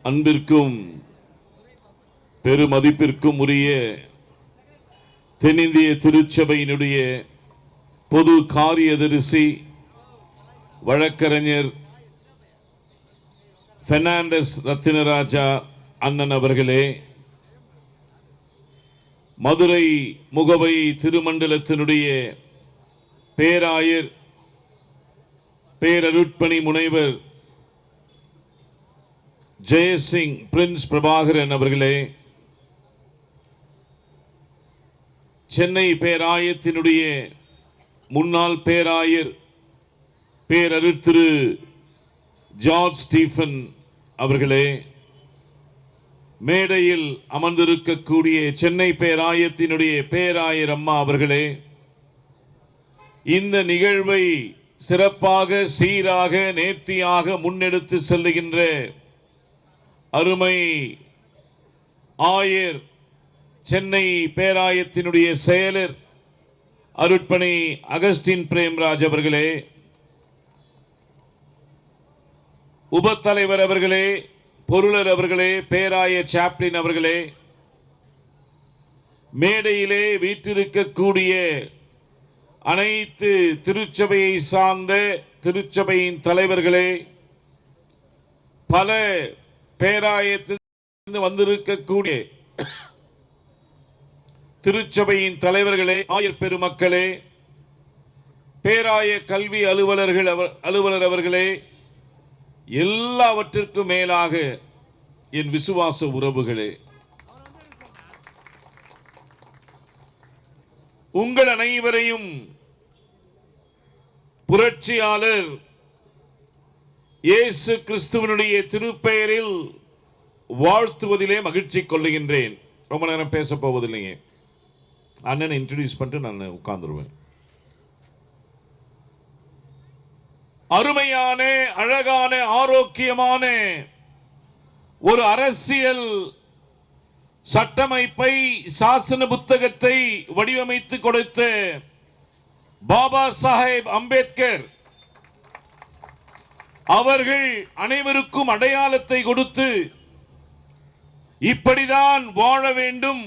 அன்பிற்கும் பெருமதிப்பிற்கும் உரிய தென்னிந்திய திருச்சபையினுடைய பொது காரியதரிசி வழக்கறிஞர் பெர்னாண்டஸ் ரத்தினராஜா அண்ணன் அவர்களே, மதுரை முகவை திருமண்டலத்தினுடைய பேராயர் பேரருட்பணி முனைவர் ஜெயசிங் பிரின்ஸ் பிரபாகரன் அவர்களே, சென்னை பேராயத்தினுடைய முன்னாள் பேராயர் பேரருட்திரு ஜார்ஜ் ஸ்டீபன் அவர்களே, மேடையில் அமர்ந்திருக்கக்கூடிய சென்னை பேராயத்தினுடைய பேராயர் அம்மா அவர்களே, இந்த நிகழ்வை சிறப்பாக சீராக நேர்த்தியாக முன்னெடுத்து செல்லுகின்ற அருமை ஆயர் சென்னை பேராயத்தினுடைய செயலர் அருட்பணி அகஸ்டின் பிரேம்ராஜ் அவர்களே, உபத்தலைவர் அவர்களே, பொருளர் அவர்களே, பேராயர் சாப்ளின் அவர்களே, மேடையிலே வீற்றிருக்கக்கூடிய அனைத்து திருச்சபையை சார்ந்த திருச்சபையின் தலைவர்களே, பல பேராயத்திலிருந்து வந்திருக்கக்கூடிய திருச்சபையின் தலைவர்களே, ஆயர் பெருமக்களே, பேராய கல்வி அலுவலர் அவர்களே, எல்லாவற்றிற்கும் மேலாக என் விசுவாச உறவுகளே, உங்கள் அனைவரையும் புரட்சியாளர் இயேசு கிறிஸ்துவனுடைய திருப்பெயரில் வாழ்த்துவதிலே மகிழ்ச்சி கொள்ளுகின்றேன். ரொம்ப நேரம் பேச போவதில்லைங்க, அண்ணனை இன்ட்ரோடியூஸ் பண்ணிட்டு நான் உட்கார்ந்துருவேன். அருமையான அழகான ஆரோக்கியமான ஒரு அரசியல் சட்டமைப்பை சாசன புத்தகத்தை வடிவமைத்து கொடுத்த பாபா சாஹேப் அம்பேத்கர் அவர்கள் அனைவருக்கும் அடையாளத்தை கொடுத்து இப்படிதான் வாழ வேண்டும்,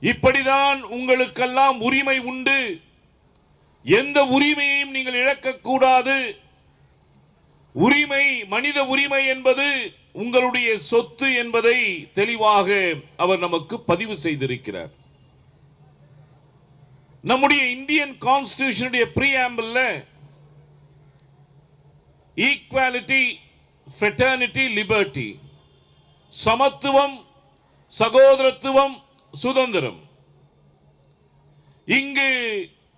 இப்படிதான் உங்களுக்கெல்லாம் உரிமை உண்டு, எந்த உரிமையையும் நீங்கள் இழக்கக்கூடாது, உரிமை மனித உரிமை என்பது உங்களுடைய சொத்து என்பதை தெளிவாக அவர் நமக்கு பதிவு செய்திருக்கிறார். நம்முடைய இந்தியன் கான்ஸ்டிடியூஷனுடைய பிரியாம்பிள்ல ஈக்வாலிட்டி, ஃப்ரெட்டர்னிட்டி, லிபர்ட்டி, சமத்துவம், சகோதரத்துவம், சுதந்திரம். இங்கு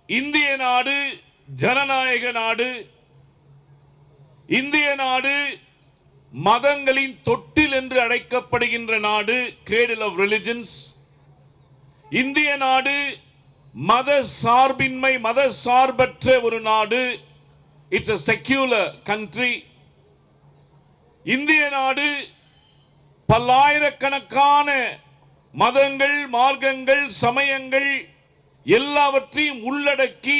இந்திய நாடு ஜனநாயக நாடு, இந்திய நாடு மதங்களின் தொட்டில் என்று அழைக்கப்படுகின்ற நாடு, கிரேடல் ஆஃப் ரிலிஜன்ஸ். இந்திய நாடு மத சார்பின்மை, மத சார்பற்ற ஒரு நாடு. It's a secular country. இந்திய நாடு பல்லாயிரக்கணக்கான மதங்கள், மார்க்கங்கள், சமயங்கள் எல்லாவற்றையும் உள்ளடக்கி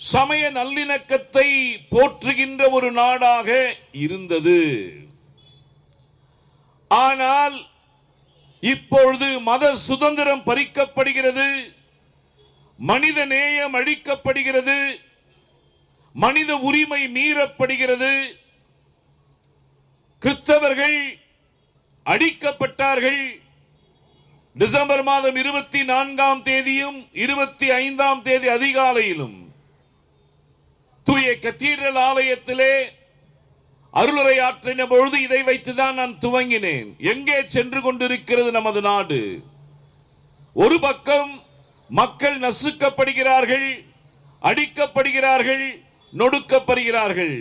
சமய நல்லிணக்கத்தை போற்றுகின்ற ஒரு நாடாக இருந்தது. ஆனால் இப்பொழுது மத சுதந்திரம் பறிக்கப்படுகிறது, மனித நேயம் அழிக்கப்படுகிறது, மனித உரிமை மீறப்படுகிறது. கிறிஸ்தவர்கள் அடிக்கப்பட்டார்கள். டிசம்பர் மாதம் 24ஆம் தேதியும் 25ஆம் தேதி அதிகாலையிலும் தூய கத்தீட்ரல் ஆலயத்திலே அருளுரை ஆற்றின பொழுது இதை வைத்துதான் நான் துவங்கினேன். எங்கே சென்று கொண்டிருக்கிறது நமது நாடு? ஒரு பக்கம் மக்கள் நசுக்கப்படுகிறார்கள், அடிக்கப்படுகிறார்கள், நொடுக்கப்படுகிறார்கள்.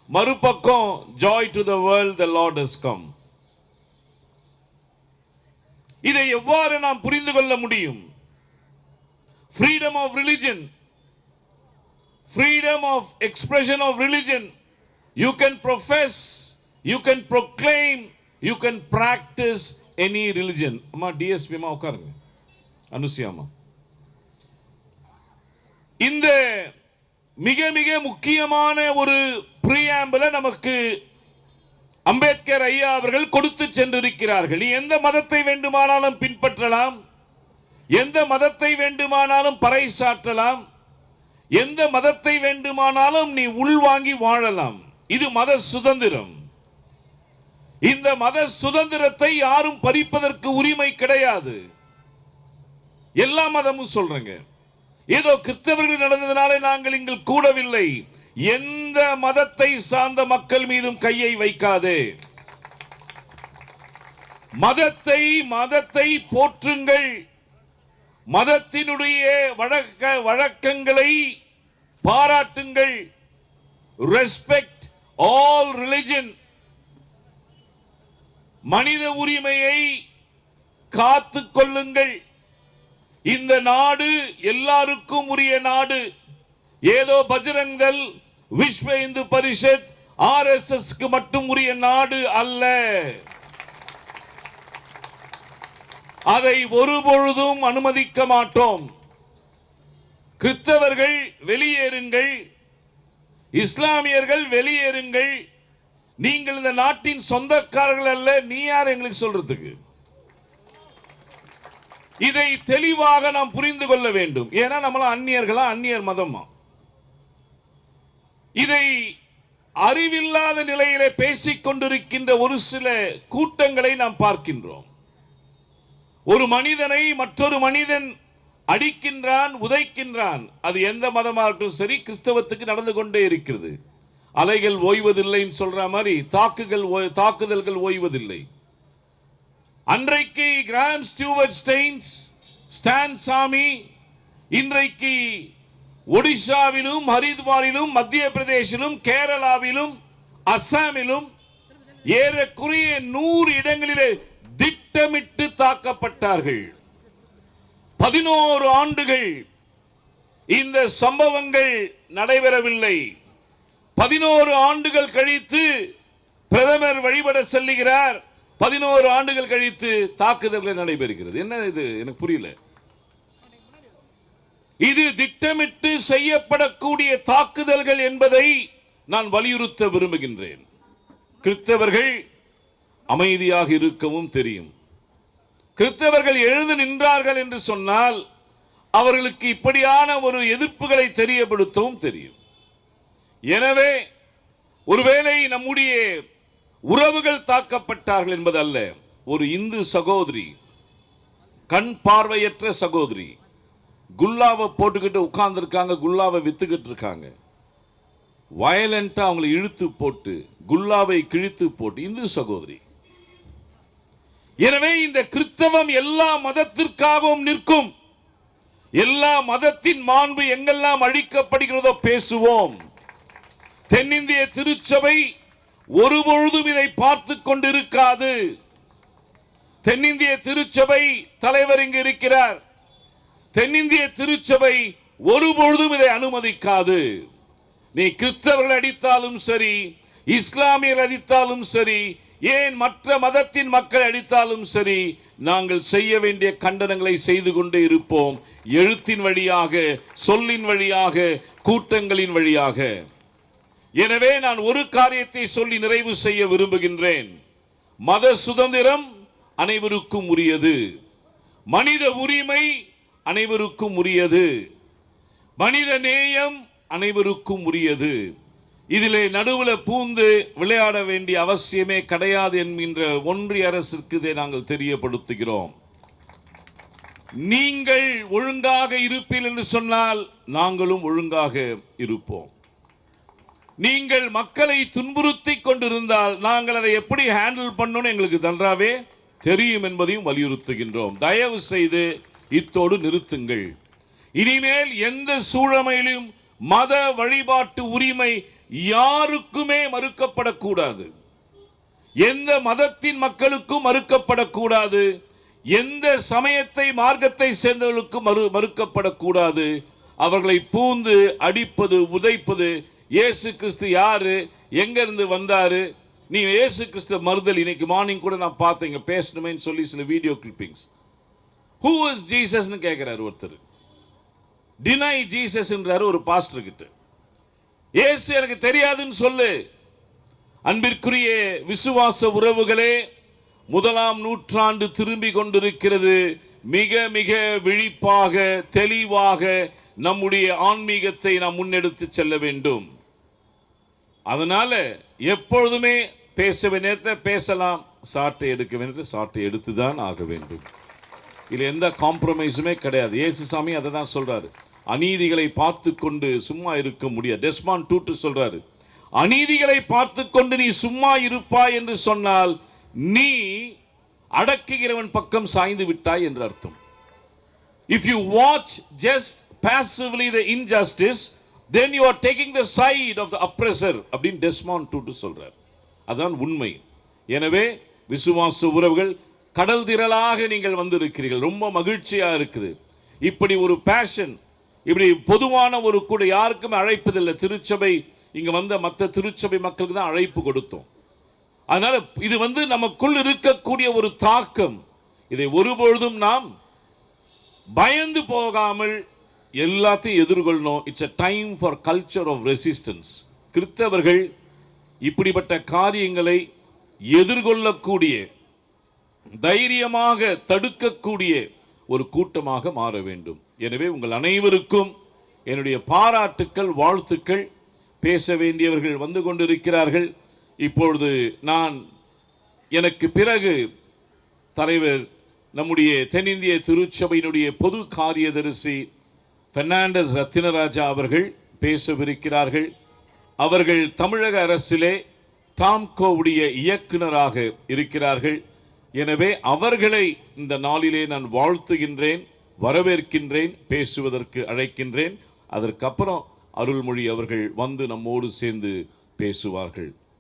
மறுபக்கம் joy to the world, the lord has come. இதை எவ்வாறு நாம் புரிந்து கொள்ள முடியும்? Freedom of religion, freedom of expression of religion. You can profess, you can proclaim, you can practice any religion. அம்மா டிஎஸ்பி அம்மா உட்காருங்க, அனுசியாமா. இந்த மிக மிக முக்கியமான ஒரு பிரியாம்பிள நமக்கு அம்பேத்கர் ஐயா அவர்கள் கொடுத்து சென்றிருக்கிறார்கள். நீ எந்த மதத்தை வேண்டுமானாலும் பின்பற்றலாம், எந்த மதத்தை வேண்டுமானாலும் பறைசாற்றலாம், எந்த மதத்தை வேண்டுமானாலும் நீ உள்வாங்கி வாழலாம். இது மத சுதந்திரம். இந்த மத சுதந்திரத்தை யாரும் பறிப்பதற்கு உரிமை கிடையாது. எல்லா மதமும் சொல்றேங்க. ஏதோ கிறிஸ்தவர்கள் நடந்ததனாலே நாங்கள் இங்கு கூடவில்லை. எந்த மதத்தை சார்ந்த மக்கள் மீதும் கையை வைக்காதே. மதத்தை போற்றுங்கள். மதத்தினுடைய வழக்கங்களை பாராட்டுங்கள். Respect all religion. மனித உரிமையை காத்துக் கொள்ளுங்கள். இந்த நாடு எல்லாருக்கும் உரிய நாடு. ஏதோ பஜ்ரங்தள், விஸ்வ இந்து பரிஷத், RSS மட்டும் உரிய நாடு அல்ல. அதை ஒருபொழுதும் அனுமதிக்க மாட்டோம். கிறிஸ்தவர்கள் வெளியேறுங்கள், இஸ்லாமியர்கள் வெளியேறுங்கள். நீங்கள் இந்த நாட்டின் சொந்தக்காரர்கள் அல்ல. நீ யார் எங்களுக்கு சொல்றதுக்கு? இதை தெளிவாக நாம் புரிந்து கொள்ள வேண்டும். ஏன்னா நம்மள அந்நியர்களா, அந்நியர் மதமா? இதை அறிவில்லாத நிலையிலே பேசிக் கொண்டிருக்கின்ற ஒரு சில கூட்டங்களை நாம் பார்க்கின்றோம். ஒரு மனிதனை மற்றொரு மனிதன் அடிக்கின்றான், உதைக்கின்றான். அது எந்த மதமாக இருக்கட்டும் சரி, கிறிஸ்தவத்துக்கு நடந்து கொண்டே இருக்கிறது. அலைகள் ஓய்வதில்லைன்னு சொல்ற மாதிரி தாக்குதல்கள் ஓய்வதில்லை. அன்றைக்கு கிராம் ஸ்டூவர்ட் ஸ்டெயின்ஸ், ஸ்டான் சாமி, இன்றைக்கு ஒடிஷாவிலும், ஹரித்வாரிலும், மத்திய பிரதேசிலும், கேரளாவிலும், அசாமிலும் ஏறக்குறைய 100 இடங்களிலே திட்டமிட்டு தாக்கப்பட்டார்கள். 11 ஆண்டுகள் இந்த சம்பவங்கள் நடைபெறவில்லை. 11 ஆண்டுகள் கழித்து பிரதமர் வழிபட செல்லுகிறார். 11 ஆண்டுகள் கழித்து தாக்குதல்கள் நடைபெறுகிறது. என்ன இது? எனக்கு புரியல. இது திட்டமிட்டு செய்யப்படக்கூடிய தாக்குதல்கள் என்பதை நான் வலியுறுத்த விரும்புகின்றேன். கிறிஸ்தவர்கள் அமைதியாக இருக்கவும் தெரியும். கிறிஸ்தவர்கள் எழுந்து நின்றார்கள் என்று சொன்னால் அவர்களுக்கு இப்படியான ஒரு எதிர்ப்புகளை தெரியப்படுத்தவும் தெரியும். எனவே ஒருவேளை நம்முடைய உறவுகள் தாக்கப்பட்டார்கள் என்பது அல்ல. ஒரு இந்து சகோதரி, கண் பார்வையற்ற சகோதரி, குல்லாவை போட்டுக்கிட்டு உட்கார்ந்து இருக்காங்க, குல்லாவை வித்துக்கிட்டு இருக்காங்க. வயலண்டா அவங்களை இழுத்து போட்டு குல்லாவை கிழித்து போட்டு இந்து சகோதரி. எனவே இந்த கிறிஸ்தவம் எல்லா மதத்திற்காகவும் நிற்கும். எல்லா மதத்தின் மாண்பு எங்கெல்லாம் அழிக்கப்படுகிறதோ பேசுவோம். தென்னிந்திய திருச்சபை ஒருபொழுதும் இதை பார்த்துக் கொண்டிருக்காது. தென்னிந்திய திருச்சபை தலைவர் இங்கு இருக்கிறார். தென்னிந்திய திருச்சபை ஒருபொழுதும் இதை அனுமதிக்காது. நீ கிறிஸ்தவர்கள் அடித்தாலும் சரி, இஸ்லாமியர்கள் அடித்தாலும் சரி, ஏன் மற்ற மதத்தின் மக்கள் அடித்தாலும் சரி, நாங்கள் செய்ய வேண்டிய கண்டனங்களை செய்து கொண்டே இருப்போம். எழுத்தின் வழியாக, சொல்லின் வழியாக, கூட்டங்களின் வழியாக. எனவே நான் ஒரு காரியத்தை சொல்லி நிறைவு செய்ய விரும்புகின்றேன். மத சுதந்திரம் அனைவருக்கும் உரியது. மனித உரிமை அனைவருக்கும் உரியது. மனித நேயம் அனைவருக்கும் உரியது. இதிலே நடுவில் பூந்து விளையாட வேண்டிய அவசியமே கிடையாது என்கின்ற ஒன்றிய அரசிற்கு இதை நாங்கள் தெரியப்படுத்துகிறோம். நீங்கள் ஒழுங்காக இருப்பீர்கள் என்று சொன்னால் நாங்களும் ஒழுங்காக இருப்போம். நீங்கள் மக்களை துன்புறுத்தி கொண்டிருந்தால் நாங்கள் அதை எப்படி ஹேண்டில் பண்ணணும் எங்களுக்கு நன்றாவே தெரியும் என்பதையும் வலியுறுத்துகின்றோம். தயவு செய்து இத்தோடு நிறுத்துங்கள். இனிமேல் எந்த சூழமையிலும் மத வழிபாட்டு உரிமை யாருக்குமே மறுக்கப்படக்கூடாது. எந்த மதத்தின் மக்களுக்கும் மறுக்கப்படக்கூடாது. எந்த சமயத்தை மார்க்கத்தை சேர்ந்தவர்களுக்கும் மறுக்கப்படக்கூடாது. அவர்களை பூந்து அடிப்பது, உதைப்பது, இயேசு கிறிஸ்து யாரு, எங்க இருந்து வந்தாரு, நீ இயேசு கிறிஸ்து மறுதல். இன்னைக்கு மார்னிங் கூட நான் பார்த்தேங்க, பேசணுமேன்னு சொல்லி சில வீடியோ கிளிப்பிங்ஸ். ஹூ இஸ் ஜீசஸ்னு கேட்கிறாரு ஒருத்தர். டினை ஜீசஸ் என்றாரு ஒரு பாஸ்டர் கிட்ட. இயேசு எனக்கு தெரியாதுன்னு சொல்லு. அன்பிற்குரிய விசுவாச உறவுகளே, 1ஆம் நூற்றாண்டு திரும்பி கொண்டிருக்கிறது. மிக மிக விழிப்பாக தெளிவாக நம்முடைய ஆன்மீகத்தை நாம் முன்னெடுத்து செல்ல வேண்டும். அதனால எப்பொழுதுமே பேச வேண்டிய பேசலாம், சாட்டை எடுக்க வேண்டிய சாட்டை எடுத்துதான் ஆக வேண்டும். இதுல எந்த காம்ப்ரமைஸுமே கிடையாது. இயேசுசாமி அதை தான் சொல்றாரு. அநீதிகளை பார்த்து கொண்டு சும்மா இருக்க முடியாது. டெஸ்மாண்ட் டூட்டு சொல்றாரு, அநீதிகளை பார்த்து கொண்டு நீ சும்மா இருப்பாய் என்று சொன்னால் நீ அடக்குகிறவன் பக்கம் சாய்ந்து விட்டாய் என்று அர்த்தம். If you watch just passively the injustice, then you are taking the side of the oppressor அப்படின்னு டெஸ்மாண்ட் டூட்டு சொல்றார். அதான் உண்மை. எனவே விசுவாச உறவுகள், கடல் திரளாக நீங்கள் வந்திருக்கிறீர்கள். ரொம்ப மகிழ்ச்சியா இருக்குது. இப்படி ஒரு பேஷன், இப்படி பொதுவான ஒரு கூட யாருக்குமே அழைப்பதில்லை. திருச்சபை இங்க வந்த மற்ற திருச்சபை மக்களுக்கு தான் அழைப்பு கொடுத்தோம். அதனால இது நமக்குள் இருக்கக்கூடிய ஒரு தாக்கம். இதை ஒருபொழுதும் நாம் பயந்து போகாமல் எல்லாத்தையும் எதிர்கொள்ளணும். It's a time for culture of resistance. கிறிஸ்தவர்கள் இப்படிப்பட்ட காரியங்களை எதிர்கொள்ளக்கூடிய, தைரியமாக தடுக்கக்கூடிய ஒரு கூட்டமாக மாற வேண்டும். எனவே உங்கள் அனைவருக்கும் என்னுடைய பாராட்டுக்கள், வாழ்த்துக்கள். பேச வேண்டியவர்கள் வந்து கொண்டிருக்கிறார்கள். இப்பொழுது நான் எனக்கு பிறகு தலைவர், நம்முடைய தென்னிந்திய திருச்சபையினுடைய பொது காரியதரிசி பெர்னாண்டஸ் ரத்தினராஜா அவர்கள் பேசவிருக்கிறார்கள். அவர்கள் தமிழக அரசிலே டாம்கோவுடைய இயக்குனராக இருக்கிறார்கள். எனவே அவர்களை இந்த நாளிலே நான் வாழ்த்துகின்றேன், வரவேற்கின்றேன், பேசுவதற்கு அழைக்கின்றேன். அதற்கப்புறம் அருள்மொழி அவர்கள் வந்து நம்மோடு சேர்ந்து பேசுவார்கள்.